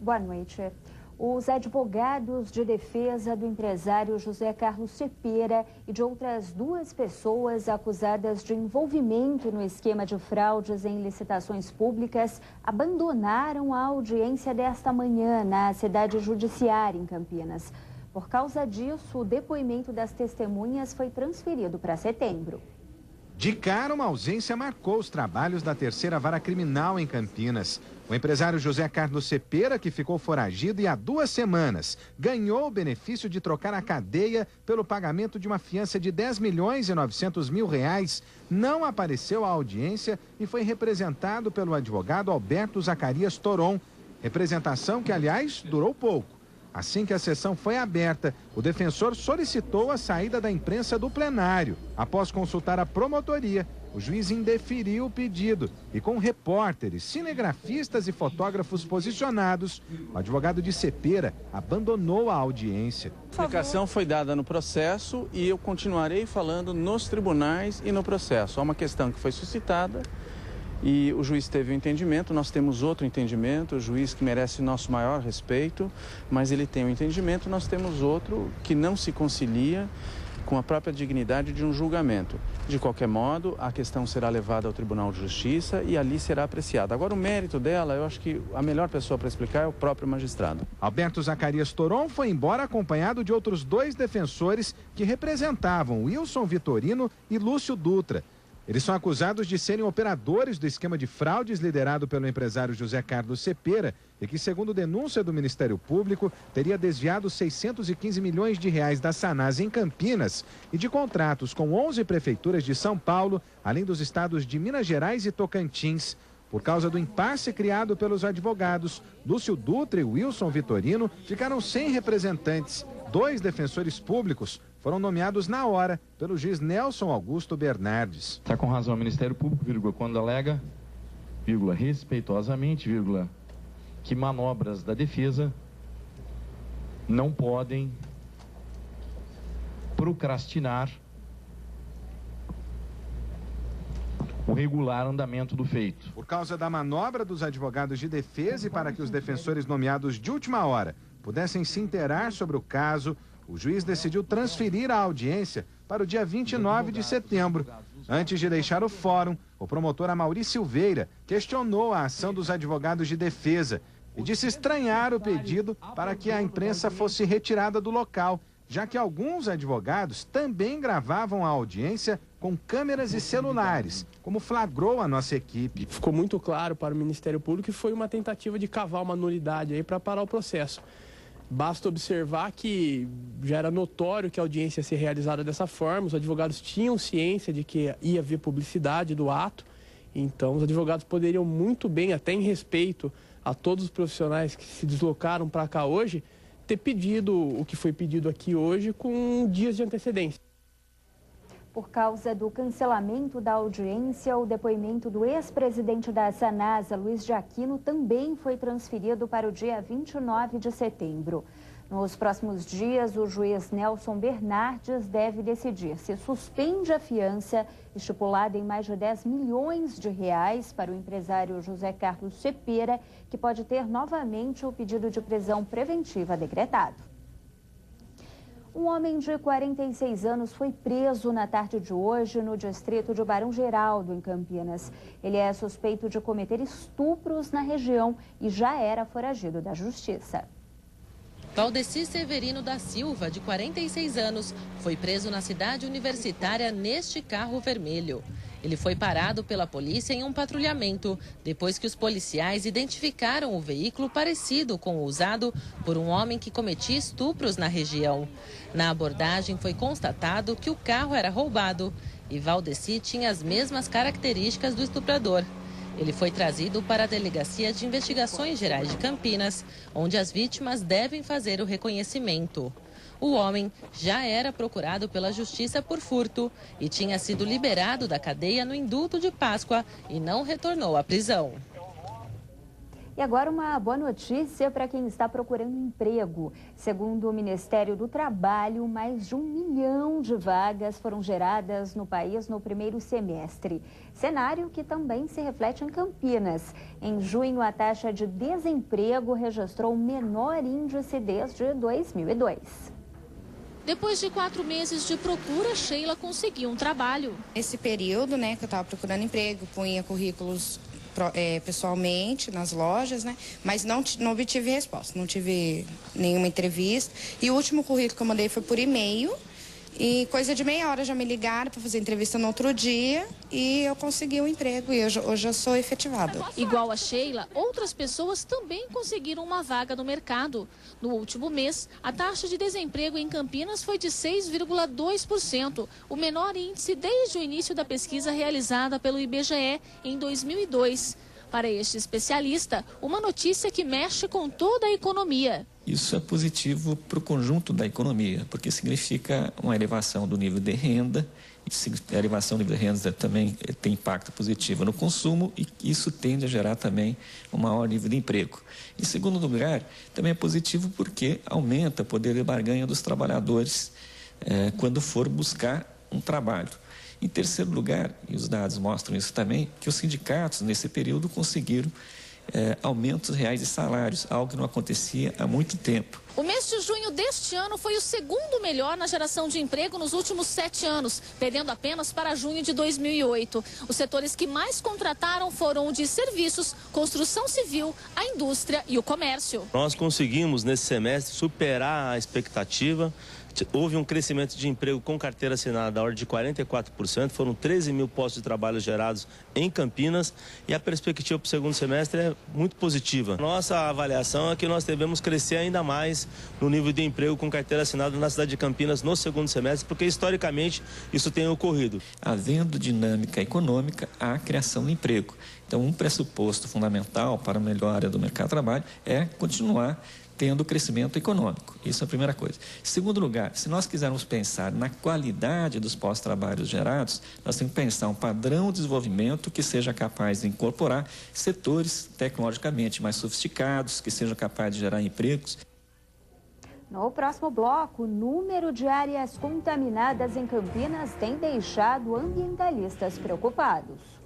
Boa noite. Os advogados de defesa do empresário José Carlos Cepera e de outras 2 pessoas acusadas de envolvimento no esquema de fraudes em licitações públicas abandonaram a audiência desta manhã na cidade judiciária em Campinas. Por causa disso, o depoimento das testemunhas foi transferido para setembro. De cara, uma ausência marcou os trabalhos da 3ª Vara Criminal em Campinas. O empresário José Carlos Cepera, que ficou foragido e há 2 semanas ganhou o benefício de trocar a cadeia pelo pagamento de uma fiança de R$10.900.000, não apareceu à audiência e foi representado pelo advogado Alberto Zacarias Toron. Representação que, aliás, durou pouco. Assim que a sessão foi aberta, o defensor solicitou a saída da imprensa do plenário. Após consultar a promotoria, o juiz indeferiu o pedido e, com repórteres, cinegrafistas e fotógrafos posicionados, o advogado de Cepera abandonou a audiência. A explicação foi dada no processo e eu continuarei falando nos tribunais e no processo. Há uma questão que foi suscitada e o juiz teve um entendimento, nós temos outro entendimento, o juiz que merece nosso maior respeito, mas ele tem um entendimento, nós temos outro que não se concilia com a própria dignidade de um julgamento. De qualquer modo, a questão será levada ao Tribunal de Justiça e ali será apreciada. Agora, o mérito dela, eu acho que a melhor pessoa para explicar é o próprio magistrado. Alberto Zacarias Toron foi embora acompanhado de outros 2 defensores que representavam Wilson Vitorino e Lúcio Dutra. Eles são acusados de serem operadores do esquema de fraudes liderado pelo empresário José Carlos Cepera e que, segundo denúncia do Ministério Público, teria desviado R$615 milhões da Sanasa em Campinas e de contratos com 11 prefeituras de São Paulo, além dos estados de Minas Gerais e Tocantins. Por causa do impasse criado pelos advogados, Lúcio Dutra e Wilson Vitorino ficaram sem representantes. 2 defensores públicos foram nomeados na hora pelo juiz Nelson Augusto Bernardes. Está com razão o Ministério Público, vírgula, quando alega, vírgula, respeitosamente, vírgula, que manobras da defesa não podem procrastinar o regular andamento do feito. Por causa da manobra dos advogados de defesa e para que os defensores nomeados de última hora pudessem se inteirar sobre o caso, o juiz decidiu transferir a audiência para o dia 29 de setembro. Antes de deixar o fórum, o promotor Amaury Silveira questionou a ação dos advogados de defesa e disse estranhar o pedido para que a imprensa fosse retirada do local, já que alguns advogados também gravavam a audiência com câmeras e celulares, como flagrou a nossa equipe. Ficou muito claro para o Ministério Público que foi uma tentativa de cavar uma nulidade aí para parar o processo. Basta observar que já era notório que a audiência ia ser realizada dessa forma, os advogados tinham ciência de que ia haver publicidade do ato, então os advogados poderiam muito bem, até em respeito a todos os profissionais que se deslocaram para cá hoje, ter pedido o que foi pedido aqui hoje com dias de antecedência. Por causa do cancelamento da audiência, o depoimento do ex-presidente da Sanasa, Luiz de Aquino, também foi transferido para o dia 29 de setembro. Nos próximos dias, o juiz Nelson Bernardes deve decidir se suspende a fiança estipulada em mais de R$10 milhões para o empresário José Carlos Cepera, que pode ter novamente o pedido de prisão preventiva decretado. Um homem de 46 anos foi preso na tarde de hoje no distrito de Barão Geraldo, em Campinas. Ele é suspeito de cometer estupros na região e já era foragido da justiça. Valdeci Severino da Silva, de 46 anos, foi preso na cidade universitária neste carro vermelho. Ele foi parado pela polícia em um patrulhamento, depois que os policiais identificaram o veículo parecido com o usado por um homem que cometia estupros na região. Na abordagem foi constatado que o carro era roubado e Valdeci tinha as mesmas características do estuprador. Ele foi trazido para a Delegacia de Investigações Gerais de Campinas, onde as vítimas devem fazer o reconhecimento. O homem já era procurado pela Justiça por furto e tinha sido liberado da cadeia no indulto de Páscoa e não retornou à prisão. E agora uma boa notícia para quem está procurando emprego. Segundo o Ministério do Trabalho, mais de 1 milhão de vagas foram geradas no país no primeiro semestre. Cenário que também se reflete em Campinas. Em junho, a taxa de desemprego registrou o menor índice desde 2002. Depois de 4 meses de procura, Sheila conseguiu um trabalho. Nesse período, que eu estava procurando emprego, punha currículos pessoalmente nas lojas, mas não obtive resposta, não tive nenhuma entrevista. E o último currículo que eu mandei foi por e-mail e coisa de meia hora já me ligaram para fazer entrevista no outro dia e eu consegui um emprego e hoje eu sou efetivada. Igual a Sheila, outras pessoas também conseguiram uma vaga no mercado. No último mês, a taxa de desemprego em Campinas foi de 6,2%, o menor índice desde o início da pesquisa realizada pelo IBGE em 2002. Para este especialista, uma notícia que mexe com toda a economia. Isso é positivo para o conjunto da economia, porque significa uma elevação do nível de renda, e a elevação do nível de renda também tem impacto positivo no consumo e isso tende a gerar também um maior nível de emprego. Em segundo lugar, também é positivo porque aumenta o poder de barganha dos trabalhadores quando for buscar um trabalho. Em terceiro lugar, e os dados mostram isso também, que os sindicatos nesse período conseguiram aumentos reais de salários, algo que não acontecia há muito tempo. O mês de junho deste ano foi o segundo melhor na geração de emprego nos últimos 7 anos, perdendo apenas para junho de 2008. Os setores que mais contrataram foram o de serviços, construção civil, a indústria e o comércio. Nós conseguimos, nesse semestre, superar a expectativa. Houve um crescimento de emprego com carteira assinada da ordem de 44%, foram 13 mil postos de trabalho gerados em Campinas e a perspectiva para o segundo semestre é muito positiva. Nossa avaliação é que nós devemos crescer ainda mais no nível de emprego com carteira assinada na cidade de Campinas no segundo semestre, porque historicamente isso tem ocorrido. Havendo dinâmica econômica, há criação de emprego. Então, um pressuposto fundamental para a melhora do mercado de trabalho é continuar tendo crescimento econômico. Isso é a primeira coisa. Em segundo lugar, se nós quisermos pensar na qualidade dos pós-trabalhos gerados, nós temos que pensar um padrão de desenvolvimento que seja capaz de incorporar setores tecnologicamente mais sofisticados, que sejam capazes de gerar empregos. No próximo bloco, o número de áreas contaminadas em Campinas tem deixado ambientalistas preocupados.